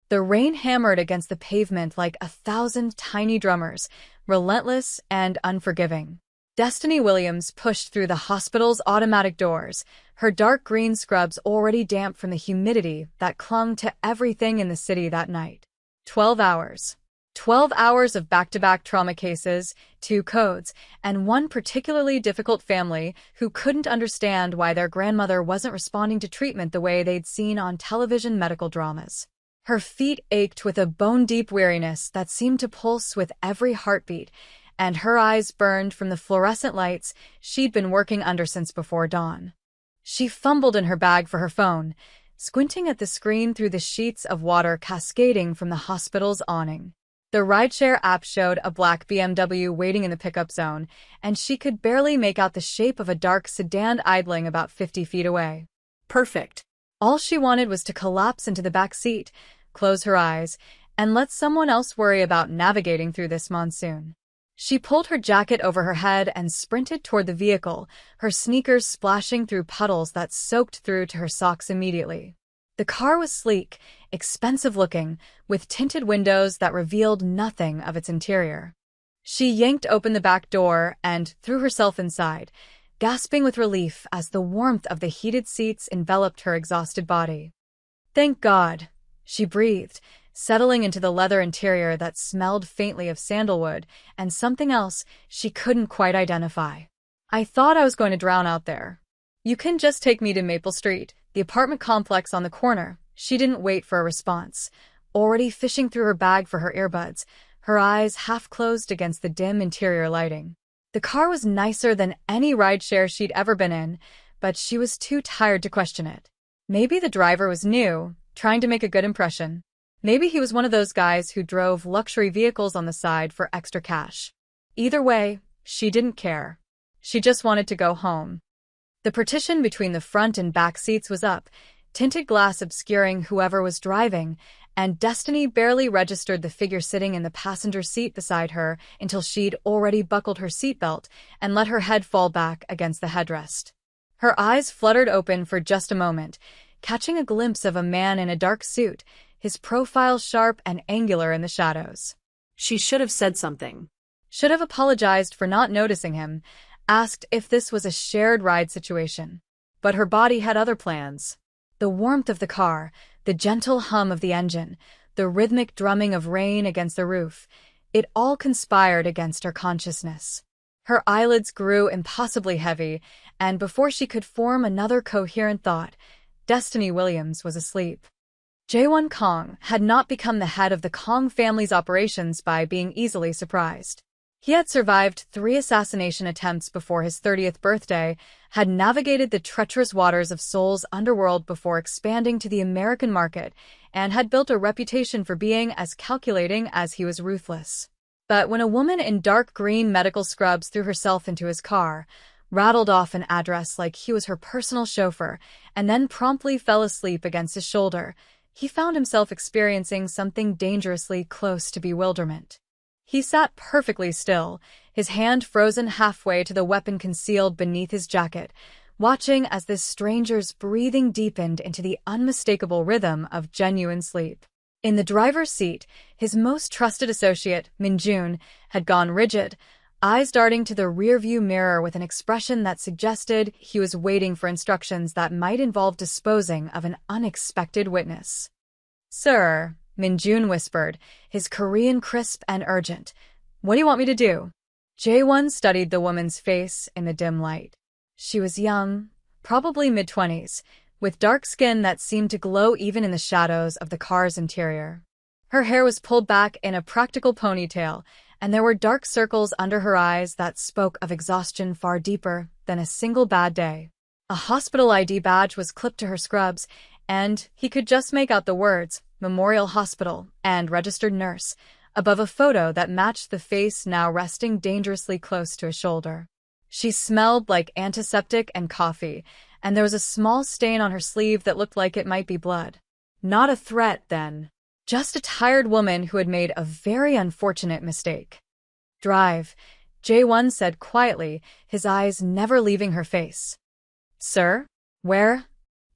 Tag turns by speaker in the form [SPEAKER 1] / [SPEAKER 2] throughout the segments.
[SPEAKER 1] The rain hammered against the pavement like 1,000 tiny drummers, relentless and unforgiving. Destiny Williams pushed through the hospital's automatic doors, her dark green scrubs already damp from the humidity that clung to everything in the city that night. 12 hours. 12 hours of back-to-back trauma cases, 2 codes, and one particularly difficult family who couldn't understand why their grandmother wasn't responding to treatment the way they'd seen on television medical dramas. Her feet ached with a bone-deep weariness that seemed to pulse with every heartbeat, and her eyes burned from the fluorescent lights she'd been working under since before dawn. She fumbled in her bag for her phone, squinting at the screen through the sheets of water cascading from the hospital's awning. The rideshare app showed a black BMW waiting in the pickup zone, and she could barely make out the shape of a dark sedan idling about 50 feet away. Perfect. All she wanted was to collapse into the back seat, close her eyes, and let someone else worry about navigating through this monsoon. She pulled her jacket over her head and sprinted toward the vehicle, her sneakers splashing through puddles that soaked through to her socks immediately. The car was sleek, expensive-looking, with tinted windows that revealed nothing of its interior. She yanked open the back door and threw herself inside, gasping with relief as the warmth of the heated seats enveloped her exhausted body. "Thank God," she breathed, settling into the leather interior that smelled faintly of sandalwood and something else she couldn't quite identify. "I thought I was going to drown out there. You can just take me to Maple Street, the apartment complex on the corner." She didn't wait for a response, already fishing through her bag for her earbuds, her eyes half closed against the dim interior lighting. The car was nicer than any rideshare she'd ever been in, but she was too tired to question it. Maybe the driver was new, trying to make a good impression. Maybe he was one of those guys who drove luxury vehicles on the side for extra cash. Either way, she didn't care. She just wanted to go home. The partition between the front and back seats was up, tinted glass obscuring whoever was driving, and Destiny barely registered the figure sitting in the passenger seat beside her until she'd already buckled her seatbelt and let her head fall back against the headrest. Her eyes fluttered open for just a moment, catching a glimpse of a man in a dark suit, his profile sharp and angular in the shadows. She should have said something. Should have apologized for not noticing him, asked if this was a shared ride situation. But her body had other plans. The warmth of the car, the gentle hum of the engine, the rhythmic drumming of rain against the roof, it all conspired against her consciousness. Her eyelids grew impossibly heavy, and before she could form another coherent thought, Destiny Williams was asleep. Jaewon Kong had not become the head of the Kong family's operations by being easily surprised. He had survived 3 assassination attempts before his 30th birthday, had navigated the treacherous waters of Seoul's underworld before expanding to the American market, and had built a reputation for being as calculating as he was ruthless. But when a woman in dark green medical scrubs threw herself into his car, rattled off an address like he was her personal chauffeur, and then promptly fell asleep against his shoulder, he found himself experiencing something dangerously close to bewilderment. He sat perfectly still, his hand frozen halfway to the weapon concealed beneath his jacket, watching as this stranger's breathing deepened into the unmistakable rhythm of genuine sleep. In the driver's seat, his most trusted associate, Min-jun, had gone rigid, eyes darting to the rearview mirror with an expression that suggested he was waiting for instructions that might involve disposing of an unexpected witness. "Sir," Min-jun whispered, his Korean crisp and urgent. "What do you want me to do?" Jaewon studied the woman's face in the dim light. She was young, probably mid-20s, with dark skin that seemed to glow even in the shadows of the car's interior. Her hair was pulled back in a practical ponytail, and there were dark circles under her eyes that spoke of exhaustion far deeper than a single bad day. A hospital ID badge was clipped to her scrubs, and he could just make out the words, Memorial Hospital and Registered Nurse, above a photo that matched the face now resting dangerously close to his shoulder. She smelled like antiseptic and coffee, and there was a small stain on her sleeve that looked like it might be blood. Not a threat, then. Just a tired woman who had made a very unfortunate mistake. "Drive," Jaewon said quietly, his eyes never leaving her face. "Sir? Where?"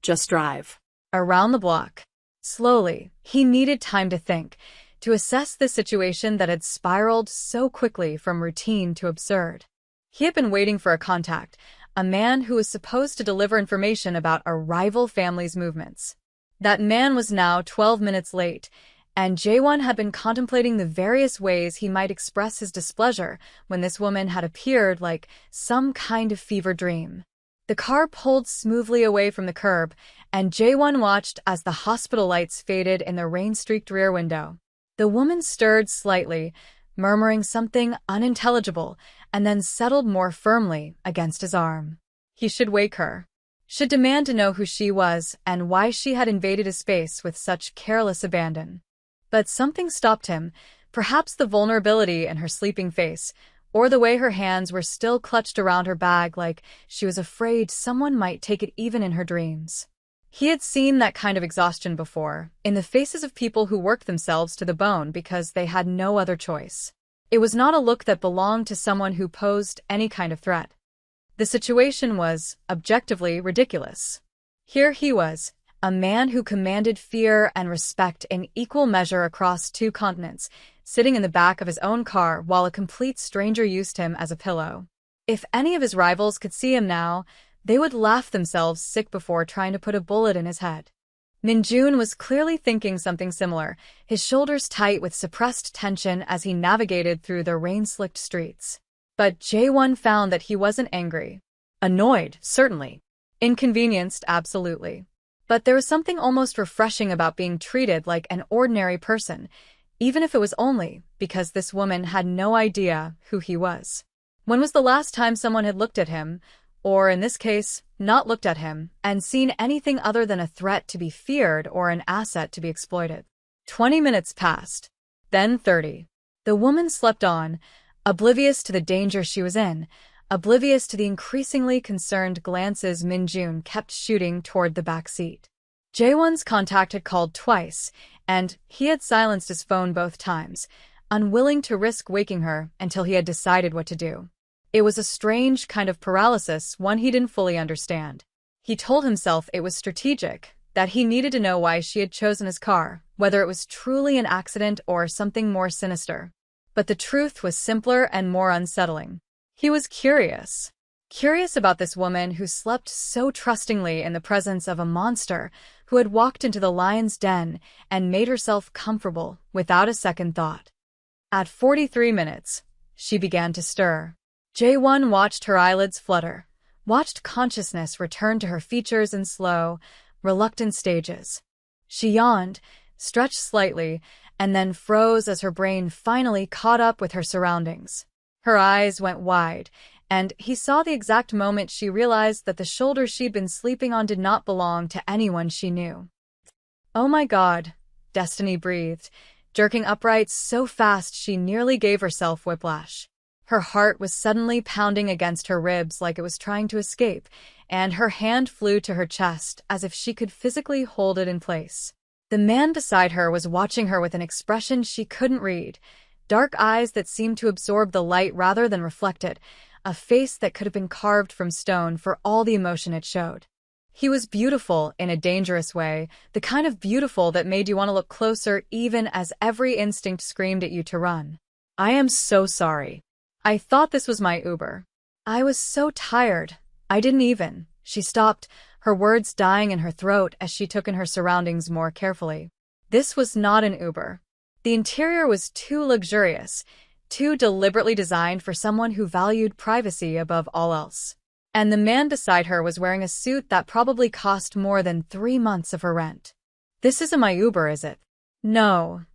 [SPEAKER 1] "Just drive. Around the block." Slowly, he needed time to think, to assess the situation that had spiraled so quickly from routine to absurd. He had been waiting for a contact, a man who was supposed to deliver information about a rival family's movements. That man was now 12 minutes late, and Jae-won had been contemplating the various ways he might express his displeasure when this woman had appeared like some kind of fever dream. The car pulled smoothly away from the curb, and Jae-won watched as the hospital lights faded in the rain-streaked rear window. The woman stirred slightly, murmuring something unintelligible, and then settled more firmly against his arm. He should wake her. Should demand to know who she was and why she had invaded his space with such careless abandon. But something stopped him, perhaps the vulnerability in her sleeping face, or the way her hands were still clutched around her bag like she was afraid someone might take it even in her dreams. He had seen that kind of exhaustion before, in the faces of people who worked themselves to the bone because they had no other choice. It was not a look that belonged to someone who posed any kind of threat. The situation was, objectively, ridiculous. Here he was, a man who commanded fear and respect in equal measure across 2 continents, sitting in the back of his own car while a complete stranger used him as a pillow. If any of his rivals could see him now, they would laugh themselves sick before trying to put a bullet in his head. Min-jun was clearly thinking something similar, his shoulders tight with suppressed tension as he navigated through the rain-slicked streets. But Jae-won found that he wasn't angry. Annoyed, certainly. Inconvenienced, absolutely. But there was something almost refreshing about being treated like an ordinary person, even if it was only because this woman had no idea who he was. When was the last time someone had looked at him, or in this case, not looked at him, and seen anything other than a threat to be feared or an asset to be exploited? 20 minutes passed, then 30. The woman slept on, oblivious to the danger she was in, oblivious to the increasingly concerned glances Min-jun kept shooting toward the back seat. Jae-won's contact had called twice, and he had silenced his phone both times, unwilling to risk waking her until he had decided what to do. It was a strange kind of paralysis, one he didn't fully understand. He told himself it was strategic, that he needed to know why she had chosen his car, whether it was truly an accident or something more sinister. But the truth was simpler and more unsettling. He was curious. Curious about this woman who slept so trustingly in the presence of a monster who had walked into the lion's den and made herself comfortable without a second thought. At 43 minutes, she began to stir. Jae-won watched her eyelids flutter, watched consciousness return to her features in slow, reluctant stages. She yawned, stretched slightly, and then froze as her brain finally caught up with her surroundings. Her eyes went wide, and he saw the exact moment she realized that the shoulder she'd been sleeping on did not belong to anyone she knew. "Oh my God," Destiny breathed, jerking upright so fast she nearly gave herself whiplash. Her heart was suddenly pounding against her ribs like it was trying to escape, and her hand flew to her chest as if she could physically hold it in place. The man beside her was watching her with an expression she couldn't read, dark eyes that seemed to absorb the light rather than reflect it, a face that could have been carved from stone for all the emotion it showed. He was beautiful in a dangerous way, the kind of beautiful that made you want to look closer even as every instinct screamed at you to run. "I am so sorry. I thought this was my Uber. I was so tired. I didn't even." She stopped, her words dying in her throat as she took in her surroundings more carefully. This was not an Uber. The interior was too luxurious, too deliberately designed for someone who valued privacy above all else. And the man beside her was wearing a suit that probably cost more than 3 months of her rent. "This isn't my Uber, is it?" "No,"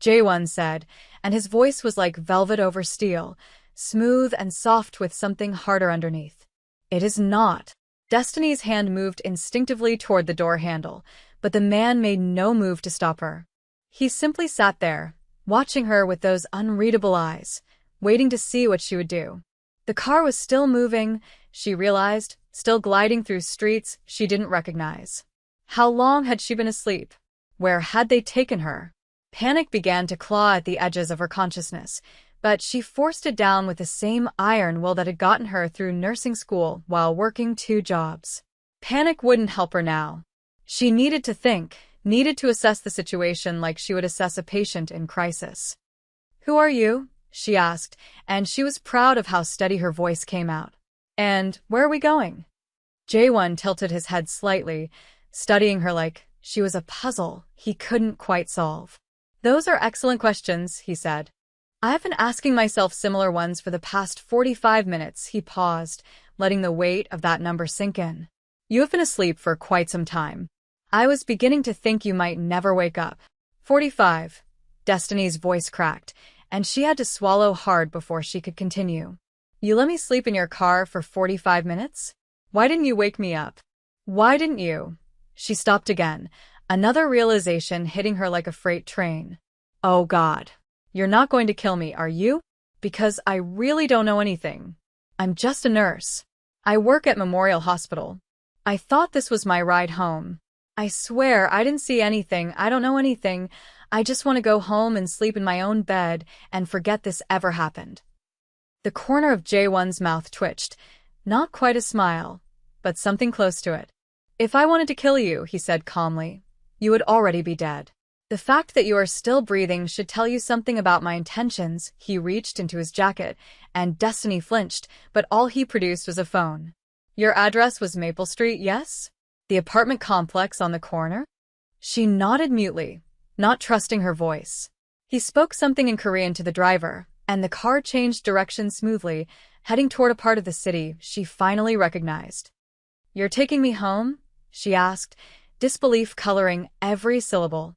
[SPEAKER 1] Jae-won said, and his voice was like velvet over steel, smooth and soft with something harder underneath. "It is not." Destiny's hand moved instinctively toward the door handle, but the man made no move to stop her. He simply sat there, watching her with those unreadable eyes, waiting to see what she would do. The car was still moving, she realized, still gliding through streets she didn't recognize. How long had she been asleep? Where had they taken her? Panic began to claw at the edges of her consciousness, but she forced it down with the same iron will that had gotten her through nursing school while working 2 jobs. Panic wouldn't help her now. She needed to think, needed to assess the situation like she would assess a patient in crisis. "Who are you?" she asked, and she was proud of how steady her voice came out. "And where are we going?" Jae-won tilted his head slightly, studying her like she was a puzzle he couldn't quite solve. "Those are excellent questions," he said. "I've been asking myself similar ones for the past 45 minutes, he paused, letting the weight of that number sink in. "You have been asleep for quite some time. I was beginning to think you might never wake up." 45. Destiny's voice cracked, and she had to swallow hard before she could continue. "You let me sleep in your car for 45 minutes? Why didn't you wake me up? Why didn't you?" She stopped again, another realization hitting her like a freight train. "Oh God. You're not going to kill me, are you? Because I really don't know anything. I'm just a nurse. I work at Memorial Hospital. I thought this was my ride home. I swear I didn't see anything, I don't know anything. I just want to go home and sleep in my own bed and forget this ever happened." The corner of Jae-won's mouth twitched, not quite a smile, but something close to it. "If I wanted to kill you," he said calmly, "you would already be dead. The fact that you are still breathing should tell you something about my intentions." He reached into his jacket, and Destiny flinched, but all he produced was a phone. "Your address was Maple Street, yes? The apartment complex on the corner?" She nodded mutely, not trusting her voice. He spoke something in Korean to the driver, and the car changed direction smoothly, heading toward a part of the city she finally recognized. "You're taking me home?" she asked, disbelief coloring every syllable.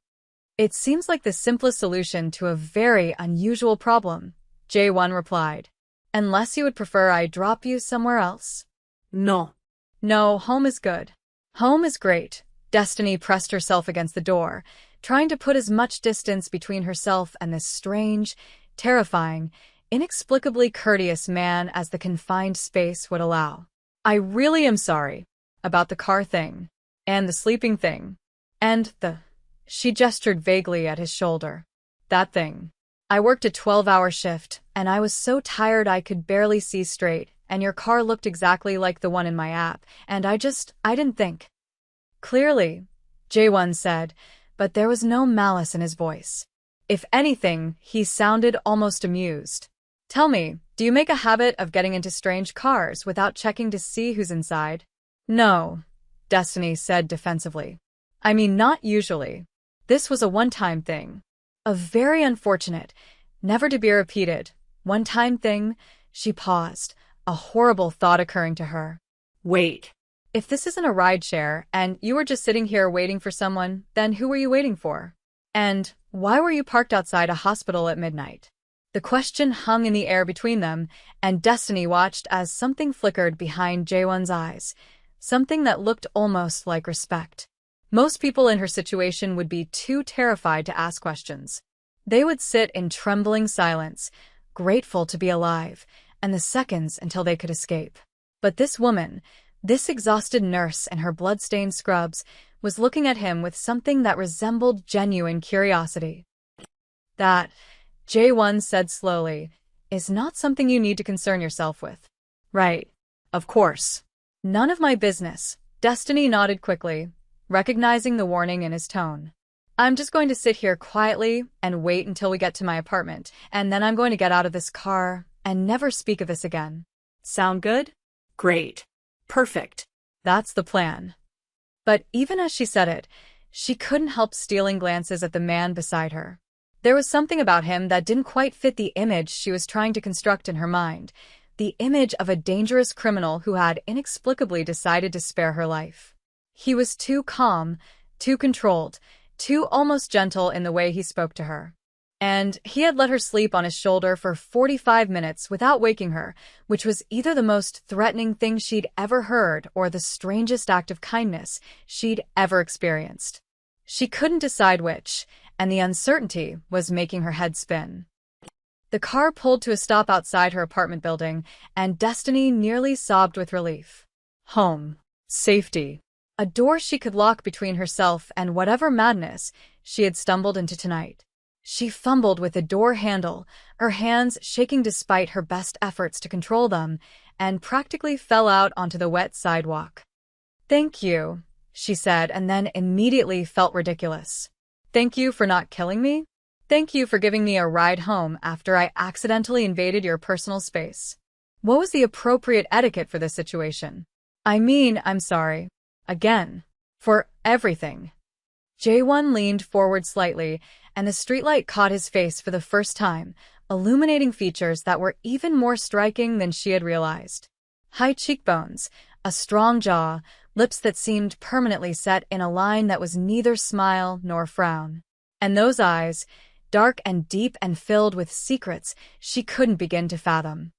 [SPEAKER 1] "It seems like the simplest solution to a very unusual problem," Jae-won replied. "Unless you would prefer I drop you somewhere else?"
[SPEAKER 2] No.
[SPEAKER 1] "No, home is good. Home is great." Destiny pressed herself against the door, trying to put as much distance between herself and this strange, terrifying, inexplicably courteous man as the confined space would allow. "I really am sorry about the car thing, and the sleeping thing, and She gestured vaguely at his shoulder. "That thing. I worked a 12-hour shift, and I was so tired I could barely see straight, and your car looked exactly like the one in my app, and I didn't think." "Clearly," Jae-won said, but there was no malice in his voice. If anything, he sounded almost amused. "Tell me, do you make a habit of getting into strange cars without checking to see who's inside?" "No," Destiny said defensively. "I mean, not usually. This was a one-time thing. A very unfortunate, never to be repeated, one-time thing." She paused, a horrible thought occurring to her.
[SPEAKER 2] "Wait.
[SPEAKER 1] If this isn't a rideshare, and you were just sitting here waiting for someone, then who were you waiting for? And why were you parked outside a hospital at midnight?" The question hung in the air between them, and Destiny watched as something flickered behind Jae-won's eyes, something that looked almost like respect. Most people in her situation would be too terrified to ask questions. They would sit in trembling silence, grateful to be alive, and the seconds until they could escape. But this woman, this exhausted nurse in her blood-stained scrubs, was looking at him with something that resembled genuine curiosity. "That," Jae-won said slowly, "is not something you need to concern yourself with." "Right. Of course." "None of my business." Destiny nodded quickly, recognizing the warning in his tone. "I'm just going to sit here quietly and wait until we get to my apartment, and then I'm going to get out of this car and never speak of this again. Sound good?"
[SPEAKER 2] "Great. Perfect."
[SPEAKER 1] "That's the plan." But even as she said it, she couldn't help stealing glances at the man beside her. There was something about him that didn't quite fit the image she was trying to construct in her mind, the image of a dangerous criminal who had inexplicably decided to spare her life. He was too calm, too controlled, too almost gentle in the way he spoke to her. And he had let her sleep on his shoulder for 45 minutes without waking her, which was either the most threatening thing she'd ever heard or the strangest act of kindness she'd ever experienced. She couldn't decide which, and the uncertainty was making her head spin. The car pulled to a stop outside her apartment building, and Destiny nearly sobbed with relief. Home. Safety. A door she could lock between herself and whatever madness she had stumbled into tonight. She fumbled with the door handle, her hands shaking despite her best efforts to control them, and practically fell out onto the wet sidewalk. "Thank you," she said, and then immediately felt ridiculous. Thank you for not killing me? Thank you for giving me a ride home after I accidentally invaded your personal space. What was the appropriate etiquette for this situation? I mean, I'm sorry. Again. For everything. Jae-won leaned forward slightly, and the streetlight caught his face for the first time, illuminating features that were even more striking than she had realized. High cheekbones, a strong jaw, lips that seemed permanently set in a line that was neither smile nor frown. And those eyes, dark and deep and filled with secrets she couldn't begin to fathom.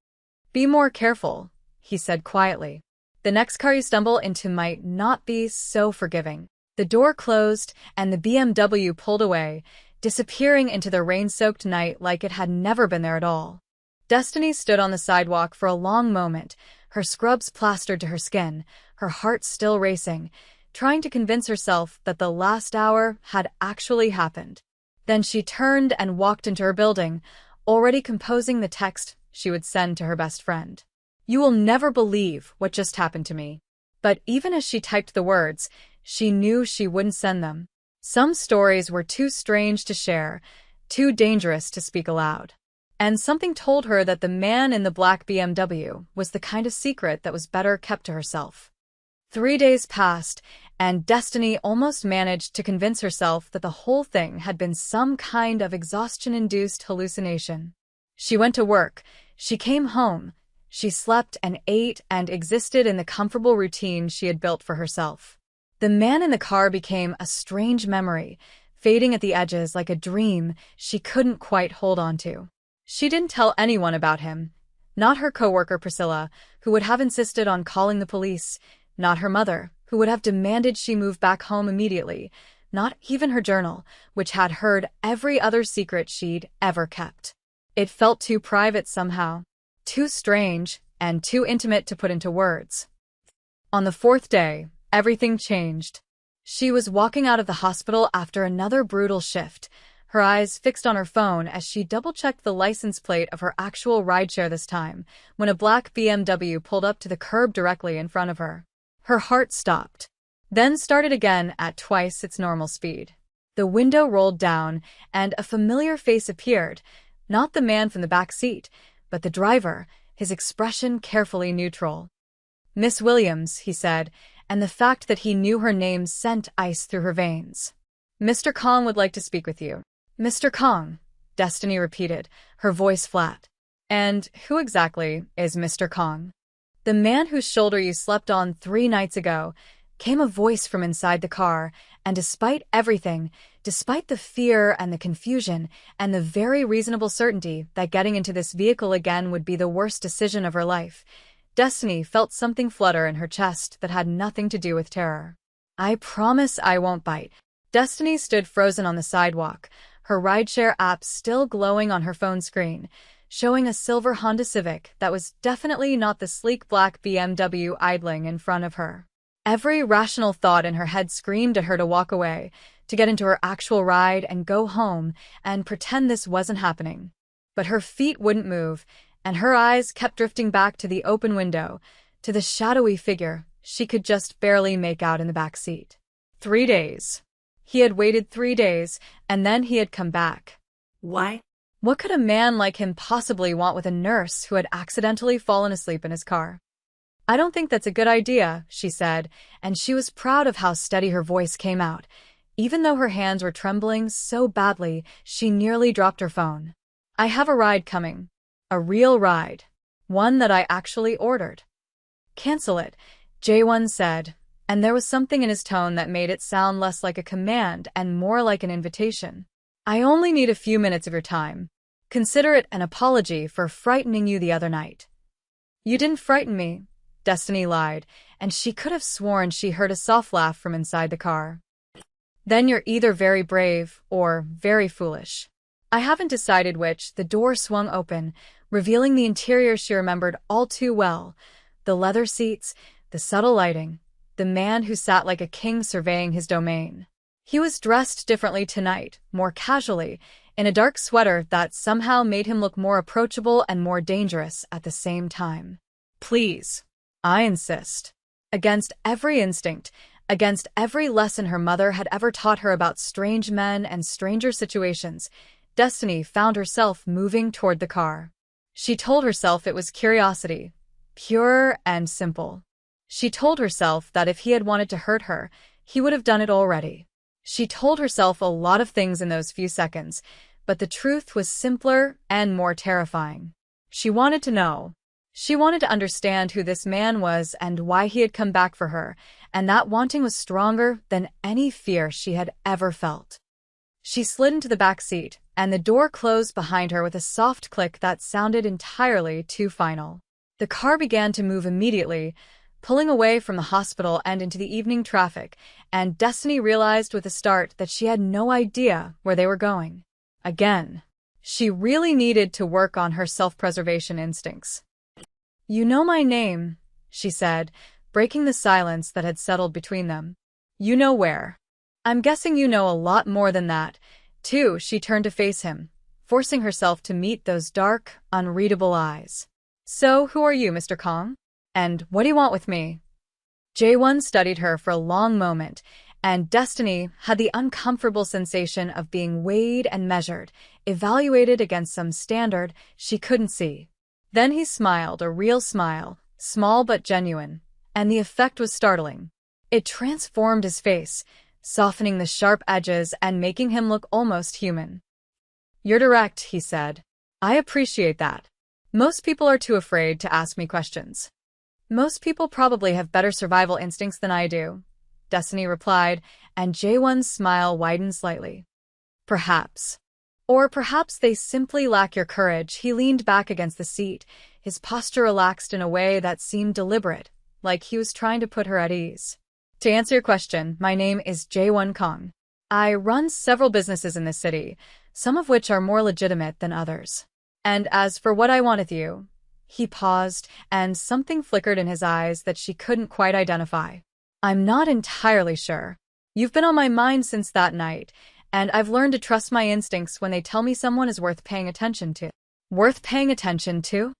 [SPEAKER 1] Be more careful, he said quietly. The next car you stumble into might not be so forgiving. The door closed, and the BMW pulled away, disappearing into the rain-soaked night like it had never been there at all. Destiny stood on the sidewalk for a long moment, her scrubs plastered to her skin, her heart still racing, trying to convince herself that the last hour had actually happened. Then she turned and walked into her building, already composing the text she would send to her best friend. You will never believe what just happened to me. But even as she typed the words, she knew she wouldn't send them. Some stories were too strange to share, too dangerous to speak aloud. And something told her that the man in the black BMW was the kind of secret that was better kept to herself. 3 days passed, and Destiny almost managed to convince herself that the whole thing had been some kind of exhaustion-induced hallucination. She went to work, she came home, she slept and ate and existed in the comfortable routine she had built for herself. The man in the car became a strange memory, fading at the edges like a dream she couldn't quite hold on to. She didn't tell anyone about him, not her coworker Priscilla, who would have insisted on calling the police, not her mother, who would have demanded she move back home immediately, not even her journal, which had heard every other secret she'd ever kept. It felt too private somehow, too strange, and too intimate to put into words. On the 4th day, everything changed. She was walking out of the hospital after another brutal shift, her eyes fixed on her phone as she double-checked the license plate of her actual rideshare this time, when a black BMW pulled up to the curb directly in front of her. Her heart stopped, then started again at twice its normal speed. The window rolled down, and a familiar face appeared, not the man from the back seat, but the driver, his expression carefully neutral. Miss Williams, he said, and the fact that he knew her name sent ice through her veins. Mr. Kong would like to speak with you. Mr. Kong, Destiny repeated, her voice flat. And who exactly is Mr. Kong? The man whose shoulder you slept on 3 nights ago, came a voice from inside the car, and despite everything, despite the fear and the confusion, and the very reasonable certainty that getting into this vehicle again would be the worst decision of her life, Destiny felt something flutter in her chest that had nothing to do with terror. I promise I won't bite. Destiny stood frozen on the sidewalk, her rideshare app still glowing on her phone screen, showing a silver Honda Civic that was definitely not the sleek black BMW idling in front of her. Every rational thought in her head screamed at her to walk away, to get into her actual ride and go home and pretend this wasn't happening. But her feet wouldn't move, and her eyes kept drifting back to the open window, to the shadowy figure she could just barely make out in the back seat. 3 days. He had waited 3 days, and then he had come back.
[SPEAKER 2] Why?
[SPEAKER 1] What could a man like him possibly want with a nurse who had accidentally fallen asleep in his car? I don't think that's a good idea, she said, and she was proud of how steady her voice came out, even though her hands were trembling so badly she nearly dropped her phone. I have a ride coming. A real ride. One that I actually ordered. Cancel it, Jae-won said, and there was something in his tone that made it sound less like a command and more like an invitation. I only need a few minutes of your time. Consider it an apology for frightening you the other night. You didn't frighten me, Destiny lied, and she could have sworn she heard a soft laugh from inside the car. Then you're either very brave or very foolish. I haven't decided which. The door swung open, revealing the interior she remembered all too well, the leather seats, the subtle lighting, the man who sat like a king surveying his domain. He was dressed differently tonight, more casually, in a dark sweater that somehow made him look more approachable and more dangerous at the same time. Please. I insist. Against every instinct, Against every lesson her mother had ever taught her about strange men and stranger situations, Destiny found herself moving toward the car. She told herself it was curiosity, pure and simple. She told herself that if he had wanted to hurt her, he would have done it already. She told herself a lot of things in those few seconds, but the truth was simpler and more terrifying. She wanted to know. She wanted to understand who this man was and why he had come back for her, and that wanting was stronger than any fear she had ever felt. She slid into the back seat, and the door closed behind her with a soft click that sounded entirely too final. The car began to move immediately, pulling away from the hospital and into the evening traffic, and Destiny realized with a start that she had no idea where they were going. Again, she really needed to work on her self-preservation instincts. "You know my name," she said, breaking the silence that had settled between them. "You know where. I'm guessing you know a lot more than that, too." She turned to face him, forcing herself to meet those dark, unreadable eyes. "So, who are you, Mr. Kong? And what do you want with me?" Jae-won studied her for a long moment, and Destiny had the uncomfortable sensation of being weighed and measured, evaluated against some standard she couldn't see. Then he smiled, a real smile, small but genuine, and the effect was startling. It transformed his face, softening the sharp edges and making him look almost human. "You're direct," he said. "I appreciate that. Most people are too afraid to ask me questions." "Most people probably have better survival instincts than I do," Destiny replied, and Jae-won's smile widened slightly. "Perhaps. Or perhaps they simply lack your courage." He leaned back against the seat, his posture relaxed in a way that seemed deliberate, like he was trying to put her at ease. "To answer your question, my name is Jae-won Kong. I run several businesses in this city, some of which are more legitimate than others. And as for what I want with you..." He paused, and something flickered in his eyes that she couldn't quite identify. "I'm not entirely sure. You've been on my mind since that night, and I've learned to trust my instincts when they tell me someone is worth paying attention to." "Worth paying attention to?"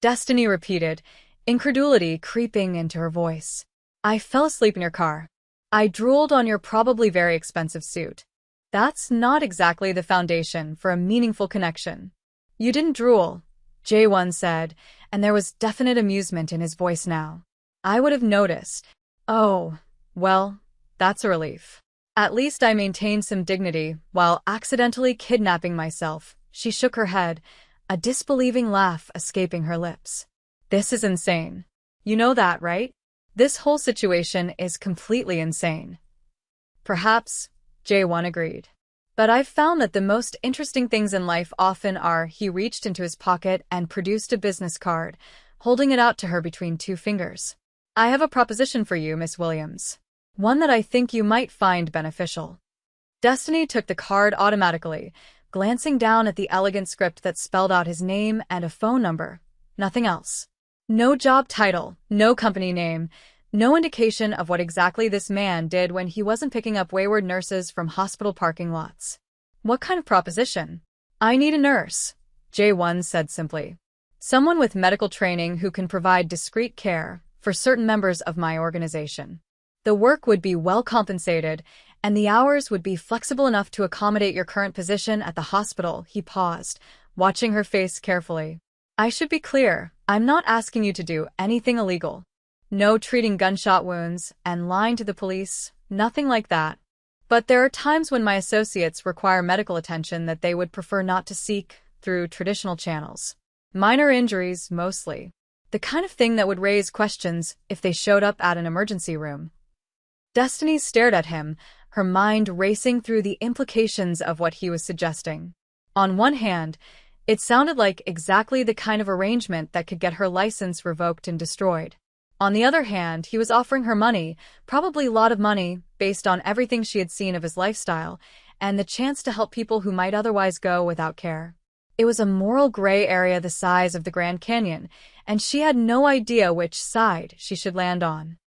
[SPEAKER 1] Destiny repeated, incredulity creeping into her voice. "I fell asleep in your car. I drooled on your probably very expensive suit. That's not exactly the foundation for a meaningful connection." "You didn't drool," Jae-won said, and there was definite amusement in his voice now. "I would have noticed." "Oh, well, that's a relief. At least I maintained some dignity while accidentally kidnapping myself." She shook her head, a disbelieving laugh escaping her lips. "This is insane. You know that, right? This whole situation is completely insane." "Perhaps," Jae-won agreed. "But I've found that the most interesting things in life often are..." He reached into his pocket and produced a business card, holding it out to her between two fingers. "I have a proposition for you, Miss Williams. One that I think you might find beneficial." Destiny took the card automatically, glancing down at the elegant script that spelled out his name and a phone number. Nothing else. No job title, no company name, no indication of what exactly this man did when he wasn't picking up wayward nurses from hospital parking lots. "What kind of proposition?" "I need a nurse," Jae-won said simply. "Someone with medical training who can provide discreet care for certain members of my organization. The work would be well compensated, and the hours would be flexible enough to accommodate your current position at the hospital." He paused, watching her face carefully. "I should be clear, I'm not asking you to do anything illegal. No treating gunshot wounds and lying to the police, nothing like that. But there are times when my associates require medical attention that they would prefer not to seek through traditional channels. Minor injuries, mostly. The kind of thing that would raise questions if they showed up at an emergency room." Destiny stared at him, her mind racing through the implications of what he was suggesting. On one hand, it sounded like exactly the kind of arrangement that could get her license revoked and destroyed. On the other hand, he was offering her money, probably a lot of money, based on everything she had seen of his lifestyle, and the chance to help people who might otherwise go without care. It was a moral gray area the size of the Grand Canyon, and she had no idea which side she should land on.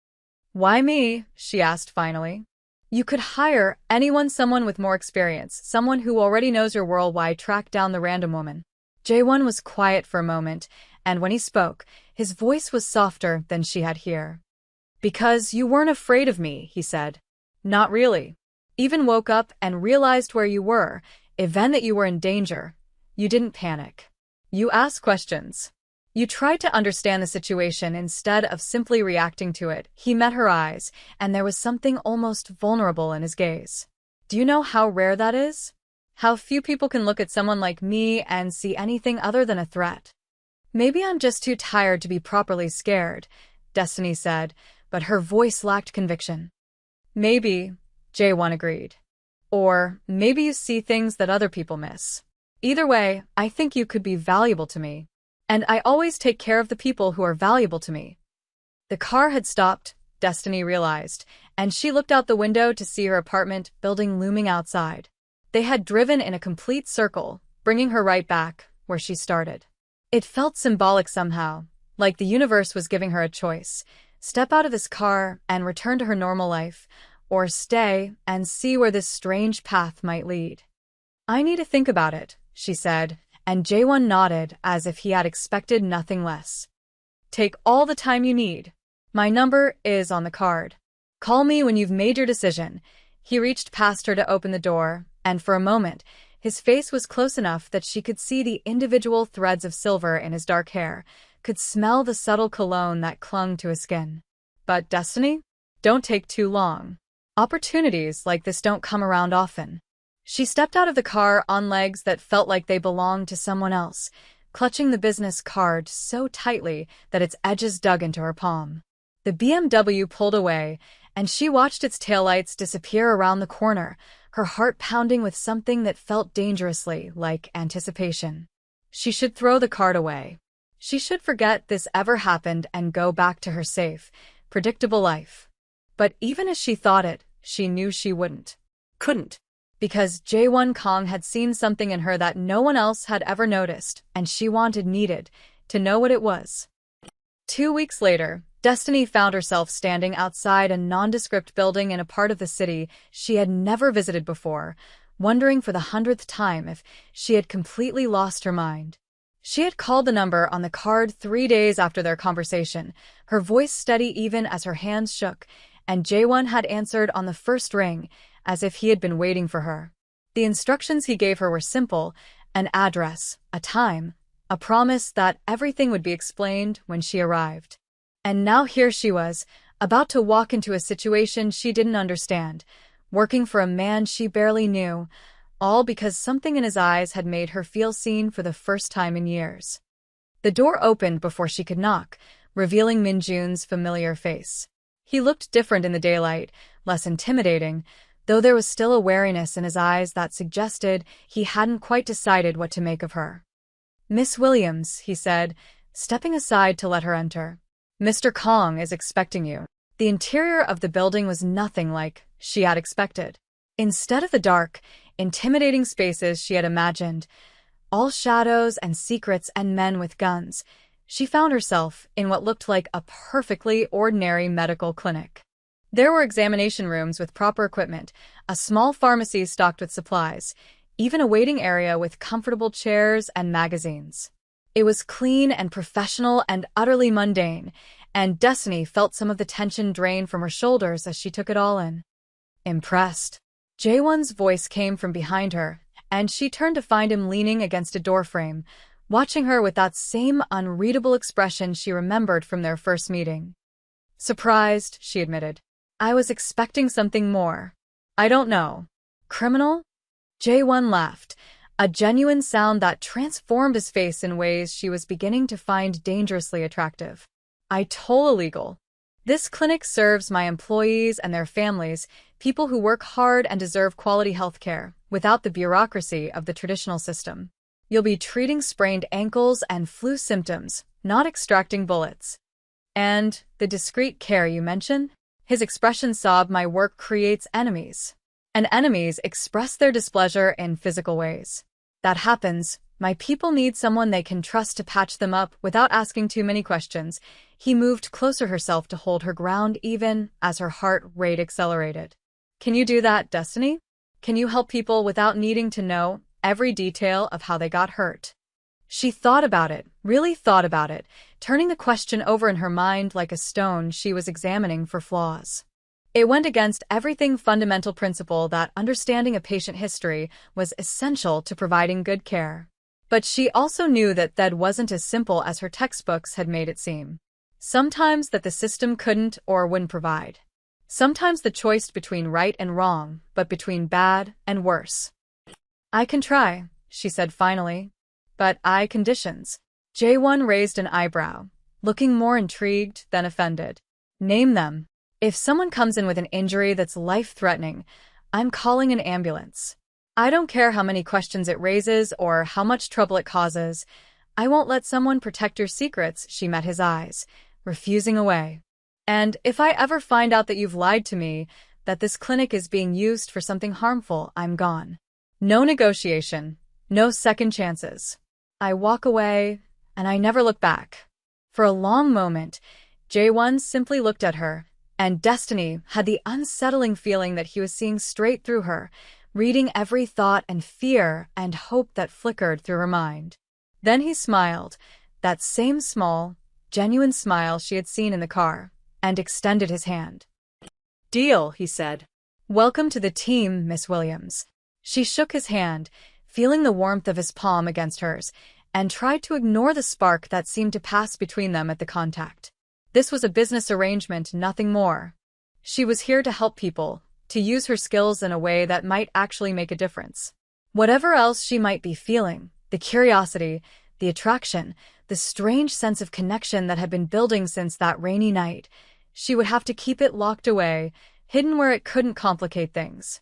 [SPEAKER 1] "Why me?" she asked finally. "You could hire someone with more experience, someone who already knows your world. Why track down the random woman?" Jae-won was quiet for a moment, and when he spoke, his voice was softer than she had here. Because you weren't afraid of me, he said. Not really. Even woke up and realized where you were, even that you were in danger. You didn't panic. You asked questions. You tried to understand the situation instead of simply reacting to it. He met her eyes, and there was something almost vulnerable in his gaze. Do you know how rare that is? How few people can look at someone like me and see anything other than a threat. Maybe I'm just too tired to be properly scared, Destiny said, but her voice lacked conviction. Maybe, Jae-won agreed. Or maybe you see things that other people miss. Either way, I think you could be valuable to me. And I always take care of the people who are valuable to me. The car had stopped, Destiny realized, and she looked out the window to see her apartment building looming outside. They had driven in a complete circle, bringing her right back where she started. It felt symbolic somehow, like the universe was giving her a choice. Step out of this car and return to her normal life, or stay and see where this strange path might lead. I need to think about it, she said, and Jae-won nodded as if he had expected nothing less. Take all the time you need. My number is on the card. Call me when you've made your decision. He reached past her to open the door, and for a moment, his face was close enough that she could see the individual threads of silver in his dark hair, could smell the subtle cologne that clung to his skin. But Destiny? Don't take too long. Opportunities like this don't come around often. She stepped out of the car on legs that felt like they belonged to someone else, clutching the business card so tightly that its edges dug into her palm. The BMW pulled away, and she watched its taillights disappear around the corner, her heart pounding with something that felt dangerously like anticipation. She should throw the card away. She should forget this ever happened and go back to her safe, predictable life. But even as she thought it, she knew she wouldn't. Couldn't. Because Jae-won Kang had seen something in her that no one else had ever noticed, and she needed to know what it was. 2 weeks later, Destiny found herself standing outside a nondescript building in a part of the city she had never visited before, wondering for the 100th time if she had completely lost her mind. She had called the number on the card 3 days after their conversation, her voice steady even as her hands shook, and Jae-won had answered on the first ring, as if he had been waiting for her. The instructions he gave her were simple: an address, a time, a promise that everything would be explained when she arrived. And now here she was, about to walk into a situation she didn't understand, working for a man she barely knew, all because something in his eyes had made her feel seen for the first time in years. The door opened before she could knock, revealing Min-jun's familiar face. He looked different in the daylight, less intimidating, though there was still a wariness in his eyes that suggested he hadn't quite decided what to make of her. "Miss Williams," he said, stepping aside to let her enter. "Mr. Kang is expecting you." The interior of the building was nothing like she had expected. Instead of the dark, intimidating spaces she had imagined, all shadows and secrets and men with guns, she found herself in what looked like a perfectly ordinary medical clinic. There were examination rooms with proper equipment, a small pharmacy stocked with supplies, even a waiting area with comfortable chairs and magazines. It was clean and professional and utterly mundane, and Destiny felt some of the tension drain from her shoulders as she took it all in. Impressed. Jae-won's voice came from behind her, and she turned to find him leaning against a doorframe, watching her with that same unreadable expression she remembered from their first meeting. "Surprised," she admitted. "I was expecting something more. I don't know. Criminal?" Jae-won laughed, a genuine sound that transformed his face in ways she was beginning to find dangerously attractive. "I told illegal. This clinic serves my employees and their families, people who work hard and deserve quality health care, without the bureaucracy of the traditional system. You'll be treating sprained ankles and flu symptoms, not extracting bullets." "And the discreet care you mention?" His expression sobbed. "My work creates enemies. And enemies express their displeasure in physical ways. That happens. My people need someone they can trust to patch them up without asking too many questions." He moved closer herself to hold her ground even as her heart rate accelerated. "Can you do that, Destiny? Can you help people without needing to know every detail of how they got hurt?" She thought about it, really thought about it, turning the question over in her mind like a stone she was examining for flaws. It went against everything fundamental principle that understanding a patient history was essential to providing good care. But she also knew that wasn't as simple as her textbooks had made it seem. Sometimes that the system couldn't or wouldn't provide. Sometimes the choice between right and wrong, but between bad and worse. "I can try," she said finally. "But conditions." Jae-won raised an eyebrow, looking more intrigued than offended. "Name them. If someone comes in with an injury that's life-threatening, I'm calling an ambulance. I don't care how many questions it raises or how much trouble it causes. I won't let someone protect your secrets." She met his eyes, refusing away. "And if I ever find out that you've lied to me, that this clinic is being used for something harmful, I'm gone. No negotiation, no second chances. I walk away, and I never look back." For a long moment, Jae-won simply looked at her, and Destiny had the unsettling feeling that he was seeing straight through her, reading every thought and fear and hope that flickered through her mind. Then he smiled, that same small, genuine smile she had seen in the car, and extended his hand.
[SPEAKER 2] "Deal," he said.
[SPEAKER 1] "Welcome to the team, Miss Williams." She shook his hand, feeling the warmth of his palm against hers, and tried to ignore the spark that seemed to pass between them at the contact. This was a business arrangement, nothing more. She was here to help people, to use her skills in a way that might actually make a difference. Whatever else she might be feeling, the curiosity, the attraction, the strange sense of connection that had been building since that rainy night, she would have to keep it locked away, hidden where it couldn't complicate things.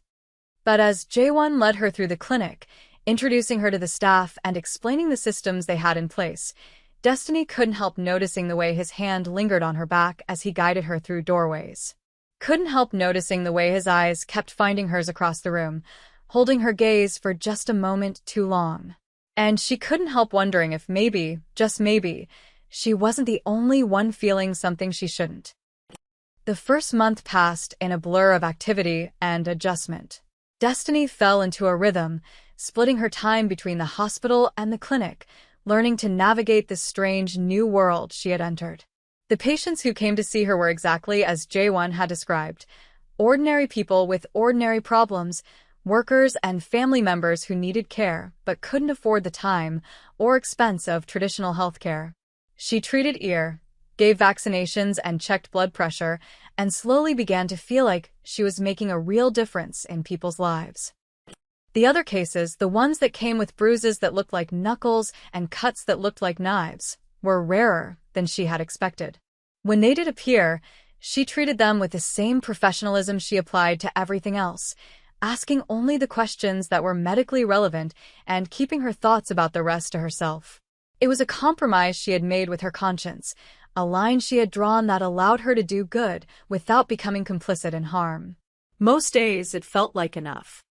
[SPEAKER 1] But as Jae-won led her through the clinic, introducing her to the staff and explaining the systems they had in place, Destiny couldn't help noticing the way his hand lingered on her back as he guided her through doorways. Couldn't help noticing the way his eyes kept finding hers across the room, holding her gaze for just a moment too long. And she couldn't help wondering if maybe, just maybe, she wasn't the only one feeling something she shouldn't. The first month passed in a blur of activity and adjustment. Destiny fell into a rhythm, splitting her time between the hospital and the clinic, learning to navigate this strange new world she had entered. The patients who came to see her were exactly as Jae-won had described: ordinary people with ordinary problems, workers and family members who needed care but couldn't afford the time or expense of traditional healthcare. She treated ear, gave vaccinations and checked blood pressure, and slowly began to feel like she was making a real difference in people's lives. The other cases, the ones that came with bruises that looked like knuckles and cuts that looked like knives, were rarer than she had expected. When they did appear, she treated them with the same professionalism she applied to everything else, asking only the questions that were medically relevant and keeping her thoughts about the rest to herself. It was a compromise she had made with her conscience, a line she had drawn that allowed her to do good without becoming complicit in harm.
[SPEAKER 2] Most days it felt like enough.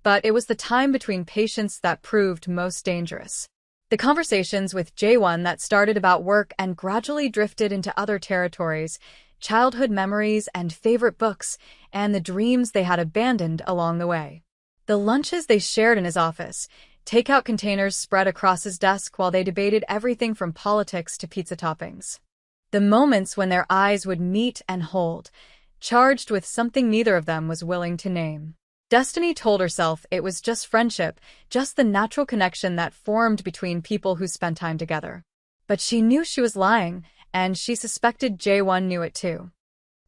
[SPEAKER 1] But it was the time between patients that proved most dangerous. The conversations with Jae-won that started about work and gradually drifted into other territories, childhood memories and favorite books, and the dreams they had abandoned along the way. The lunches they shared in his office, takeout containers spread across his desk while they debated everything from politics to pizza toppings. The moments when their eyes would meet and hold, charged with something neither of them was willing to name. Destiny told herself it was just friendship, just the natural connection that formed between people who spent time together. But she knew she was lying, and she suspected Jae-won knew it too.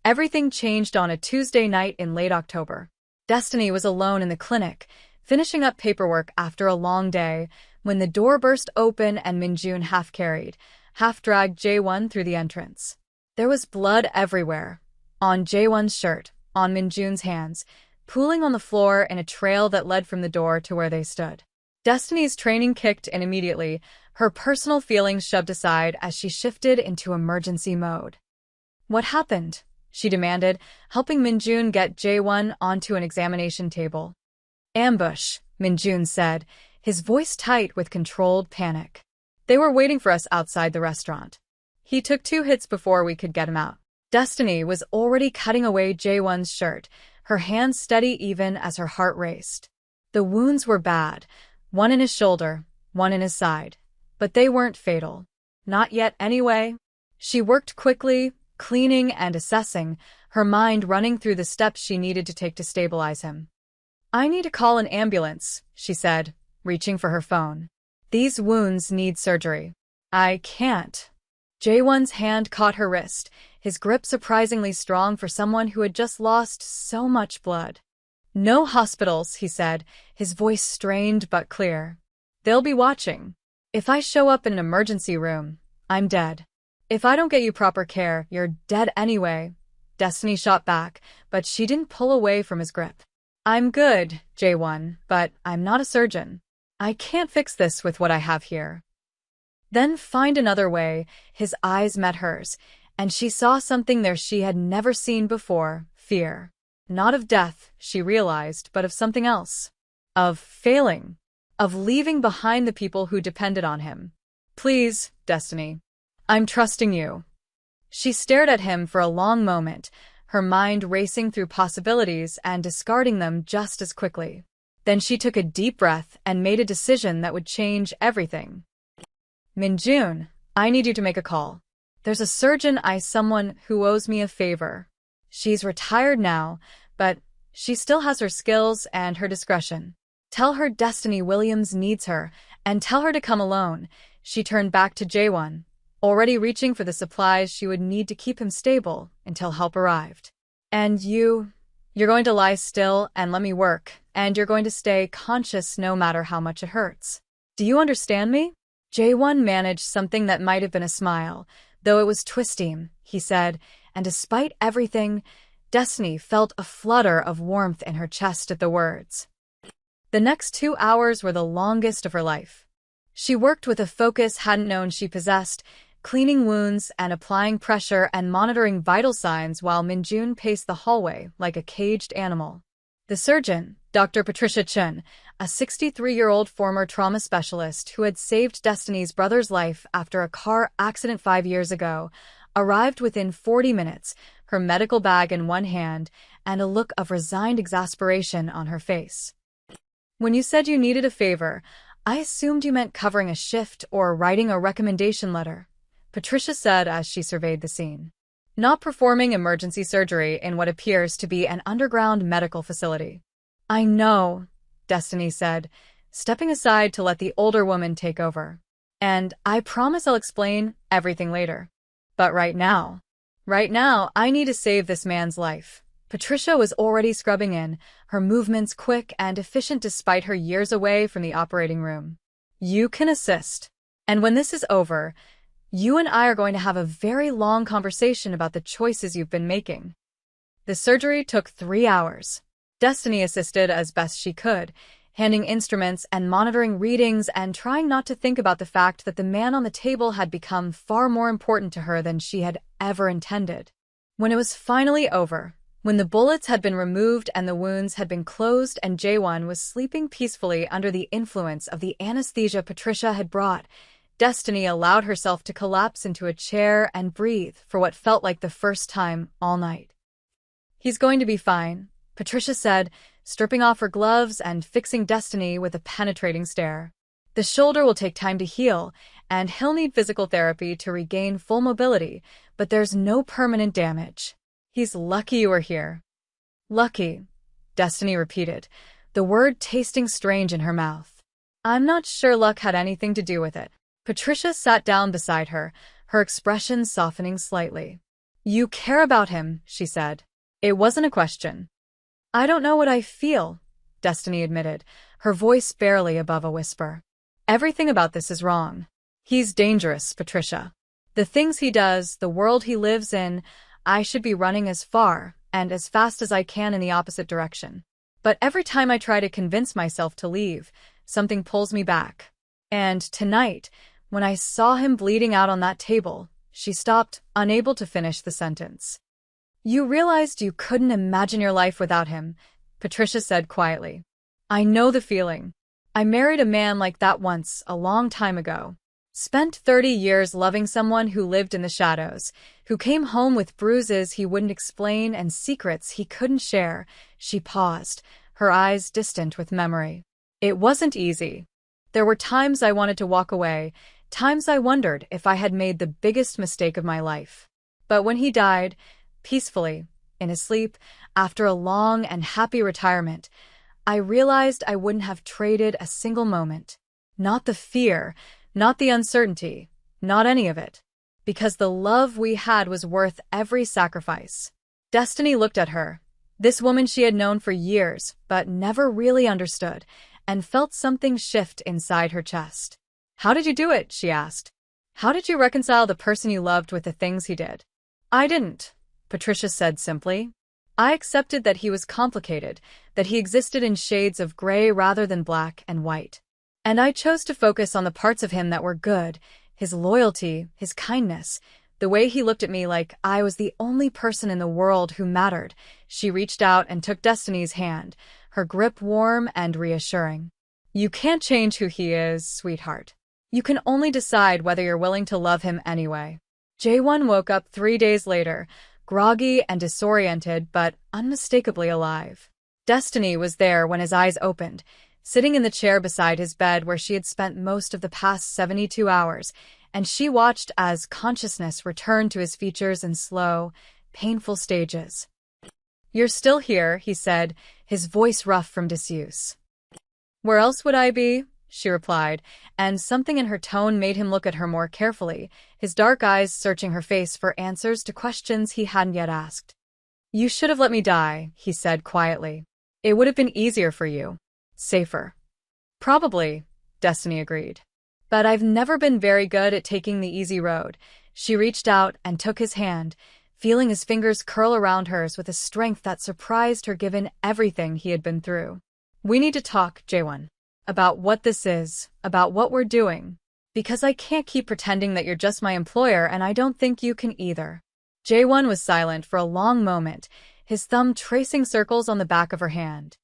[SPEAKER 1] Everything changed on a Tuesday night in late October. Destiny was alone in the clinic, finishing up paperwork after a long day, when the door burst open and Min-jun half-carried, half-dragged Jae-won through the entrance. There was blood everywhere, on Jae-won's shirt, on Min-jun's hands, pooling on the floor in a trail that led from the door to where they stood. Destiny's training kicked in immediately, her personal feelings shoved aside as she shifted into emergency mode. "What happened?" she demanded, helping Min-jun get Jae-won onto an examination table. "Ambush," Min-jun said, his voice tight with controlled panic. "They were waiting for us outside the restaurant. He took 2 hits before we could get him out." Destiny was already cutting away Jae-won's shirt, her hands steady even as her heart raced. The wounds were bad, one in his shoulder, one in his side. But they weren't fatal. Not yet anyway. She worked quickly, cleaning and assessing, her mind running through the steps she needed to take to stabilize him. "I need to call an ambulance," she said, reaching for her phone. "These wounds need surgery." "I can't." Jaewon's hand caught her wrist, his grip surprisingly strong for someone who had just lost so much blood. "No hospitals," he said, his voice strained but clear. "They'll be watching. If I show up in an emergency room, I'm dead. If I don't get you proper care, you're dead anyway." Destiny shot back, but she didn't pull away from his grip. "I'm good, Jaewon, but I'm not a surgeon. I can't fix this with what I have here." "Then find another way." His eyes met hers, and she saw something there she had never seen before: fear. Not of death, she realized, but of something else. Of failing. Of leaving behind the people who depended on him. "Please, Destiny. I'm trusting you." She stared at him for a long moment, her mind racing through possibilities and discarding them just as quickly. Then she took a deep breath and made a decision that would change everything. "Minjun, I need you to make a call. There's a surgeon someone who owes me a favor. She's retired now, but she still has her skills and her discretion. Tell her Destiny Williams needs her, and tell her to come alone." She turned back to Jaewon, already reaching for the supplies she would need to keep him stable until help arrived. "And you're going to lie still and let me work, and you're going to stay conscious no matter how much it hurts. Do you understand me?" Jaewon managed something that might have been a smile, though it was twisting, he said, and despite everything, Destiny felt a flutter of warmth in her chest at the words. The next 2 hours were the longest of her life. She worked with a focus hadn't known she possessed, cleaning wounds and applying pressure and monitoring vital signs while Minjun paced the hallway like a caged animal. The surgeon, Dr. Patricia Chun, a 63-year-old former trauma specialist who had saved Destiny's brother's life after a car accident 5 years ago, arrived within 40 minutes, her medical bag in one hand and a look of resigned exasperation on her face. "When you said you needed a favor, I assumed you meant covering a shift or writing a recommendation letter," Patricia said as she surveyed the scene. "Not performing emergency surgery in what appears to be an underground medical facility." "I know," Destiny said, stepping aside to let the older woman take over. "And I promise I'll explain everything later. But right now, I need to save this man's life." Patricia was already scrubbing in, her movements quick and efficient despite her years away from the operating room. "You can assist. And when this is over, you and I are going to have a very long conversation about the choices you've been making." The surgery took 3 hours. Destiny assisted as best she could, handing instruments and monitoring readings and trying not to think about the fact that the man on the table had become far more important to her than she had ever intended. When it was finally over, when the bullets had been removed and the wounds had been closed and Jaewon was sleeping peacefully under the influence of the anesthesia Patricia had brought, Destiny allowed herself to collapse into a chair and breathe for what felt like the first time all night. "He's going to be fine," Patricia said, stripping off her gloves and fixing Destiny with a penetrating stare. "The shoulder will take time to heal, and he'll need physical therapy to regain full mobility, but there's no permanent damage. He's lucky you were here." "Lucky," Destiny repeated, the word tasting strange in her mouth. "I'm not sure luck had anything to do with it." Patricia sat down beside her, her expression softening slightly. "You care about him," she said. "It wasn't a question." "I don't know what I feel," Destiny admitted, her voice barely above a whisper. "Everything about this is wrong. He's dangerous, Patricia. The things he does, the world he lives in, I should be running as far and as fast as I can in the opposite direction. But every time I try to convince myself to leave, something pulls me back. And tonight, when I saw him bleeding out on that table," she stopped, unable to finish the sentence. "You realized you couldn't imagine your life without him," Patricia said quietly. "I know the feeling. I married a man like that once, a long time ago. Spent 30 years loving someone who lived in the shadows, who came home with bruises he wouldn't explain and secrets he couldn't share." She paused, her eyes distant with memory. "It wasn't easy. There were times I wanted to walk away, Times I wondered if I had made the biggest mistake of my life. But when he died, peacefully, in his sleep, after a long and happy retirement, I realized I wouldn't have traded a single moment. Not the fear, not the uncertainty, not any of it. Because the love we had was worth every sacrifice. Destiny looked at her, this woman she had known for years, but never really understood, and felt something shift inside her chest. "How did you do it?" she asked. "How did you reconcile the person you loved with the things he did?" "I didn't," Patricia said simply. "I accepted that he was complicated, that he existed in shades of gray rather than black and white. And I chose to focus on the parts of him that were good, his loyalty, his kindness, the way he looked at me like I was the only person in the world who mattered." She reached out and took Destiny's hand, her grip warm and reassuring. "You can't change who he is, sweetheart. You can only decide whether you're willing to love him anyway." Jaewon woke up 3 days later, groggy and disoriented but unmistakably alive. Destiny was there when his eyes opened, sitting in the chair beside his bed where she had spent most of the past 72 hours, and she watched as consciousness returned to his features in slow, painful stages. "You're still here," he said, his voice rough from disuse. "Where else would I be?" she replied, and something in her tone made him look at her more carefully, his dark eyes searching her face for answers to questions he hadn't yet asked. "You should have let me die," he said quietly. "It would have been easier for you. Safer." "Probably," Destiny agreed. "But I've never been very good at taking the easy road." She reached out and took his hand, feeling his fingers curl around hers with a strength that surprised her given everything he had been through. "We need to talk, Jaewon. About what this is, about what we're doing. Because I can't keep pretending that you're just my employer, and I don't think you can either." Jaewon was silent for a long moment, his thumb tracing circles on the back of her hand.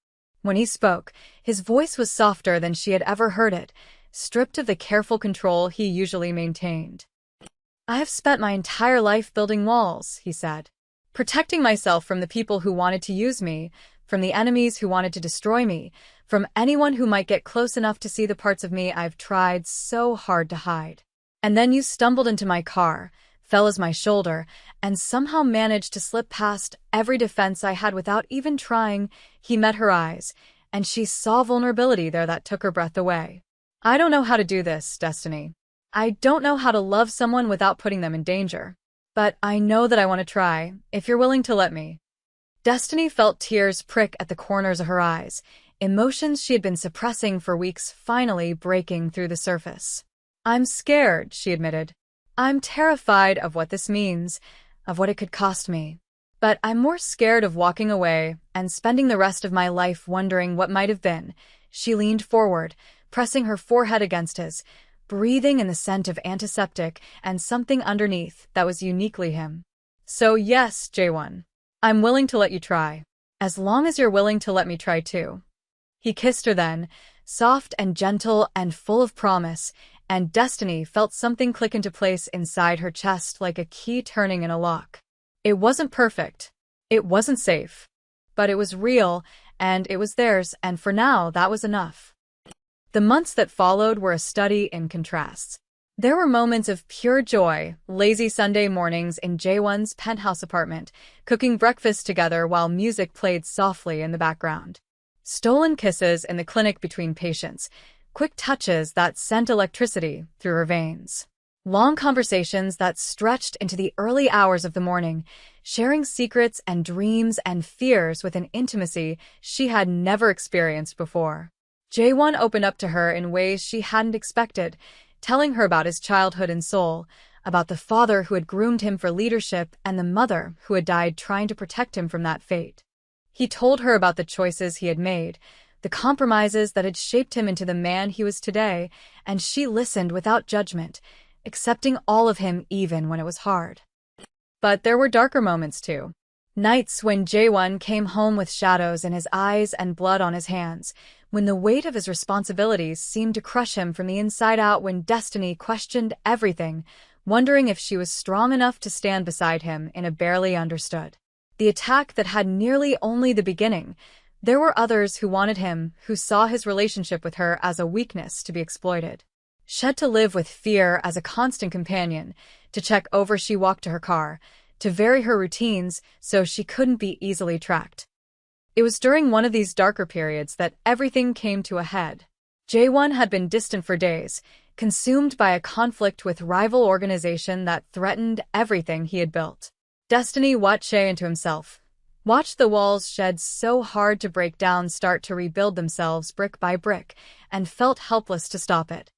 [SPEAKER 1] When he spoke, his voice was softer than she had ever heard it, stripped of the careful control he usually maintained. "I have spent my entire life building walls," he said. "Protecting myself from the people who wanted to use me, from the enemies who wanted to destroy me, from anyone who might get close enough to see the parts of me I've tried so hard to hide. And then you stumbled into my car, fell as my shoulder, and somehow managed to slip past every defense I had without even trying." He met her eyes, and she saw vulnerability there that took her breath away. "I don't know how to do this, Destiny. I don't know how to love someone without putting them in danger. But I know that I want to try, if you're willing to let me." Destiny felt tears prick at the corners of her eyes, emotions she had been suppressing for weeks finally breaking through the surface. "I'm scared," she admitted. "I'm terrified of what this means, of what it could cost me. But I'm more scared of walking away and spending the rest of my life wondering what might have been." She leaned forward, pressing her forehead against his, breathing in the scent of antiseptic and something underneath that was uniquely him. "So yes, Jaewon, I'm willing to let you try. As long as you're willing to let me try too." He kissed her then, soft and gentle and full of promise, and Destiny felt something click into place inside her chest like a key turning in a lock. It wasn't perfect. It wasn't safe. But it was real, and it was theirs, and for now that was enough. The months that followed were a study in contrasts. There were moments of pure joy, lazy Sunday mornings in Jaewon's penthouse apartment, cooking breakfast together while music played softly in the background. Stolen kisses in the clinic between patients, quick touches that sent electricity through her veins. Long conversations that stretched into the early hours of the morning, sharing secrets and dreams and fears with an intimacy she had never experienced before. Jaewon opened up to her in ways she hadn't expected, telling her about his childhood in Seoul, about the father who had groomed him for leadership and the mother who had died trying to protect him from that fate. He told her about the choices he had made, the compromises that had shaped him into the man he was today, and she listened without judgment, accepting all of him even when it was hard. But there were darker moments too. Nights when Jaewon came home with shadows in his eyes and blood on his hands, when the weight of his responsibilities seemed to crush him from the inside out, when Destiny questioned everything, wondering if she was strong enough to stand beside him in a barely understood. The attack that had nearly only the beginning. There were others who wanted him, who saw his relationship with her as a weakness to be exploited. She had to live with fear as a constant companion, to check over she walked to her car, to vary her routines so she couldn't be easily tracked. It was during one of these darker periods that everything came to a head. Jae-won had been distant for days, consumed by a conflict with rival organization that threatened everything he had built. Destiny watched Jae into himself. Watched the walls shed so hard to break down start to rebuild themselves brick by brick, and felt helpless to stop it.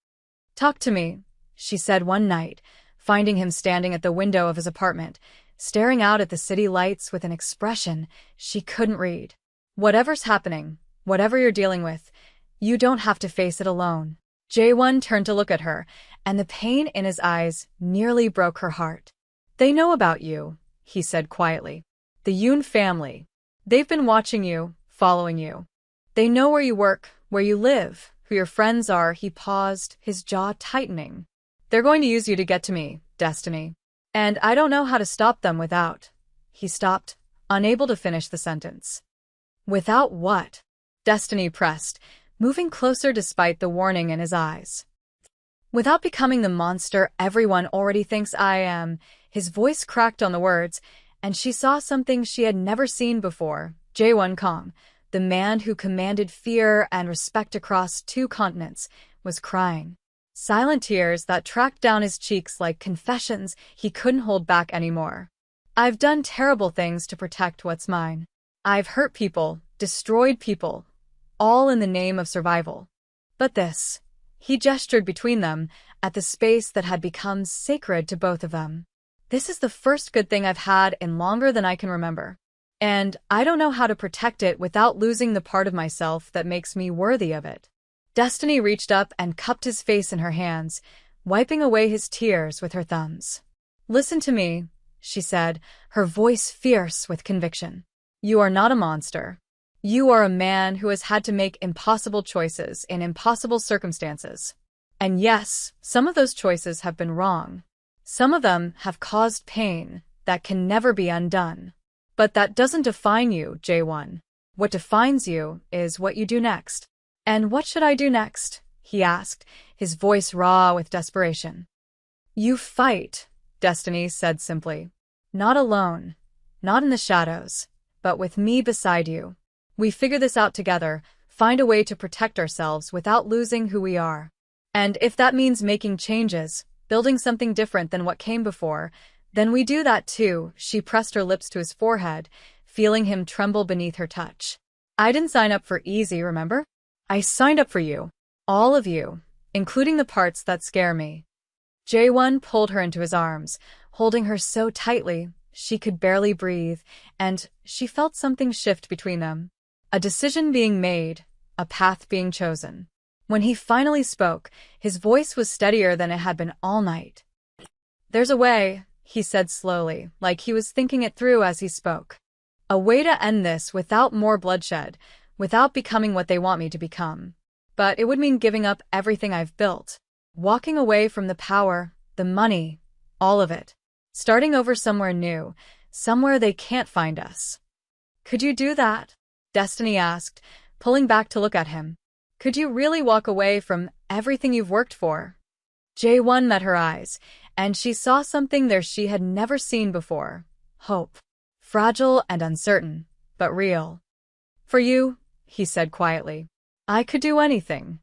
[SPEAKER 1] "Talk to me," she said one night, finding him standing at the window of his apartment, staring out at the city lights with an expression she couldn't read. "Whatever's happening, whatever you're dealing with, you don't have to face it alone." Jae-won turned to look at her, and the pain in his eyes nearly broke her heart. "They know about you," he said quietly. "The Yoon family. They've been watching you, following you. They know where you work, where you live, who your friends are." He paused, his jaw tightening. "They're going to use you to get to me, Destiny. And I don't know how to stop them without." He stopped, unable to finish the sentence. "Without what?" Destiny pressed, moving closer despite the warning in his eyes. "Without becoming the monster everyone already thinks I am." His voice cracked on the words, and she saw something she had never seen before. Jae-won Kong, the man who commanded fear and respect across 2 continents, was crying. Silent tears that tracked down his cheeks like confessions he couldn't hold back anymore. "I've done terrible things to protect what's mine. I've hurt people, destroyed people, all in the name of survival. But this," he gestured between them, at the space that had become sacred to both of them. "This is the first good thing I've had in longer than I can remember. And I don't know how to protect it without losing the part of myself that makes me worthy of it." Destiny reached up and cupped his face in her hands, wiping away his tears with her thumbs. "Listen to me," she said, her voice fierce with conviction. "You are not a monster. You are a man who has had to make impossible choices in impossible circumstances. And yes, some of those choices have been wrong. Some of them have caused pain that can never be undone. But that doesn't define you, Jae-won. What defines you is what you do next." "And what should I do next?" he asked, his voice raw with desperation. "You fight," Destiny said simply. "Not alone, not in the shadows, but with me beside you. We figure this out together, find a way to protect ourselves without losing who we are. And if that means making changes, building something different than what came before, then we do that too." She pressed her lips to his forehead, feeling him tremble beneath her touch. "I didn't sign up for easy, remember? I signed up for you. All of you, including the parts that scare me." Jae-won pulled her into his arms, holding her so tightly she could barely breathe, and she felt something shift between them. A decision being made, a path being chosen. When he finally spoke, his voice was steadier than it had been all night. "There's a way," he said slowly, like he was thinking it through as he spoke. "A way to end this without more bloodshed, without becoming what they want me to become. But it would mean giving up everything I've built, walking away from the power, the money, all of it. Starting over somewhere new, somewhere they can't find us." "Could you do that?" Destiny asked, pulling back to look at him. "Could you really walk away from everything you've worked for?" Jae-won met her eyes, and she saw something there she had never seen before. Hope. Fragile and uncertain, but real. "For you," he said quietly, "I could do anything."